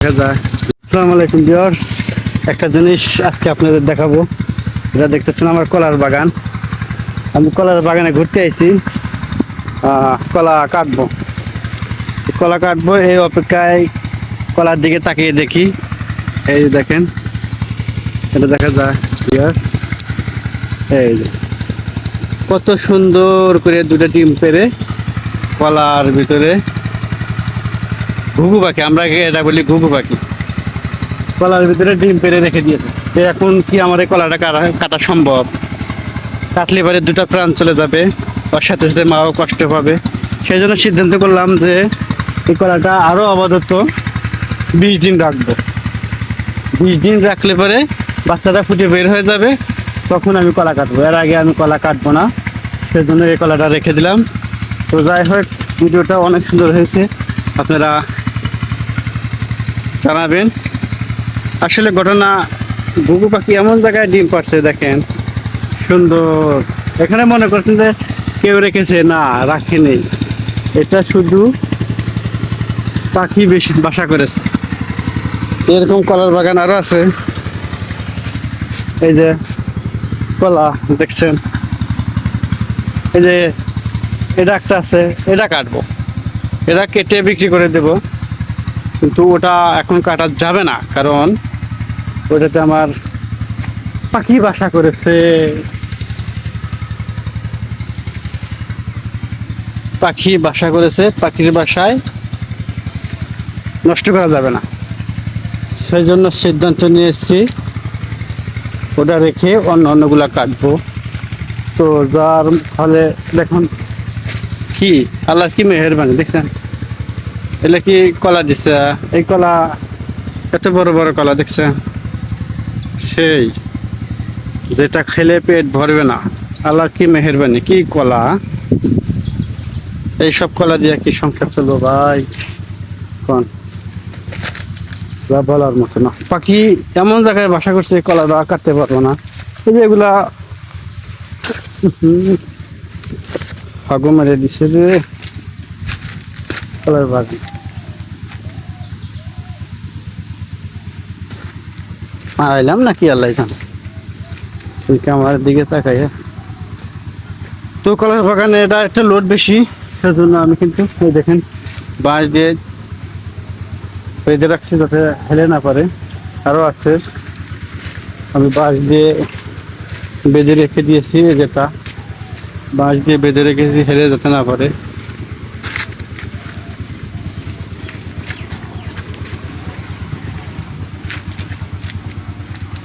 দেখা যায়। আসসালামু আলাইকুম ভিউয়ার্স, একটা জিনিস আজকে আপনাদের দেখাবো। এটা দেখতেছেন আমার কলার বাগান। আমি কলার বাগানে ঘুরতে আইছি, কলা কাটবো এই অপেক্ষায় কলার দিকে তাকিয়ে দেখি। এই দেখেন, এটা দেখা যায় ভিউয়ার্স, এই যে কত সুন্দর করে দুটো ডিম পেড়ে কলার ভিতরে ঘুঘু পাখি, আমরা এটা বলি ঘুঘু পাখি, কলার ভিতরে ডিম পেড়ে রেখে দিয়েছে। তো এখন কি আমার এই কলাটা কাটা সম্ভব? কাটলে পরে দুটো প্রাণ চলে যাবে, ওর সাথে সাথে মাও কষ্ট পাবে। সেই জন্য সিদ্ধান্ত করলাম যে এই কলাটা আরও আপাতত 20 দিন রাখবো। 20 দিন রাখলে পরে বাচ্চাটা ফুটে বের হয়ে যাবে, তখন আমি কলা কাটবো। এর আগে আমি কলা কাটবো না, সেজন্য এই কলাটা রেখে দিলাম। তো যাই হোক, ভিডিওটা অনেক সুন্দর হয়েছে, আপনারা জানাবেন। আসলে ঘটনা, ঘুঘু পাখি এমন জায়গায় ডিম পাড়ছে দেখেন, সুন্দর। এখানে মনে করছেন যে কেউ রেখেছে, না রাখেনি, এটা শুধু পাখি বেশি বাসা করেছে। এরকম কলার বাগান আরো আছে। এই যে কলা দেখছেন, এই যে এটা একটা আছে, এটা কাটবো, এটা কেটে বিক্রি করে দেব। কিন্তু ওটা এখন কাটা যাবে না, কারণ ওটাতে আমার পাখি বাসা করেছে। পাখির বাসায় নষ্ট করা যাবে না, সেই জন্য সিদ্ধান্ত নিয়ে এসেছি ওটা রেখে অন্যগুলা কাটবো। তো যার ফলে দেখুন কি আল্লাহর কি মেহেরবানি, দেখছেন এগুলো কি কলা দিছে। এই কলা এত বড় বড় কলা দেখছেন, সেই যেটা খেলে পেট ভরবে না। আল্লাহর কি মেহেরবানি, কি কলা। এইসব কলা দিয়ে কি সংসার চলবো ভাই, কোন বলার মতো না। পাখি এমন জায়গায় বাসা করছে, কলা কাটতে পারবো না। এই যে এগুলা ফাগু মেরে দিছে রে কলার বাগান। আইলাম নাকি আল্লাহ জানে, আমার দিকে তাকাইয়া। তো কলার বাগানে এটা একটা লোড বেশি, সেজন্য আমি কিন্তু দেখেন বাঁশ দিয়ে বেঁধে রাখছি যাতে হেলে না পারে। আরও আছে, আমি বাঁশ দিয়ে বেঁধে রেখে দিয়েছি, যেটা বাঁশ দিয়ে বেঁধে রেখেছি হেলে যেতে না পারে।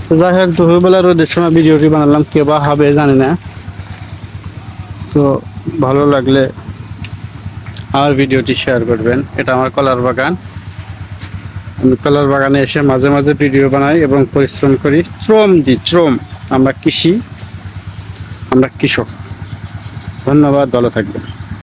তো যাই হোক, দুপুরবেলা রোদের সময় ভিডিওটি বানালাম, কে বা হবে জানি না। তো ভালো লাগলে আমার ভিডিওটি শেয়ার করবেন। এটা আমার কলার বাগান। আমি কলার বাগানে এসে মাঝে মাঝে ভিডিও বানাই এবং পরিশ্রম করি, শ্রম। আমরা কৃষক। ধন্যবাদ, ভালো থাকবেন।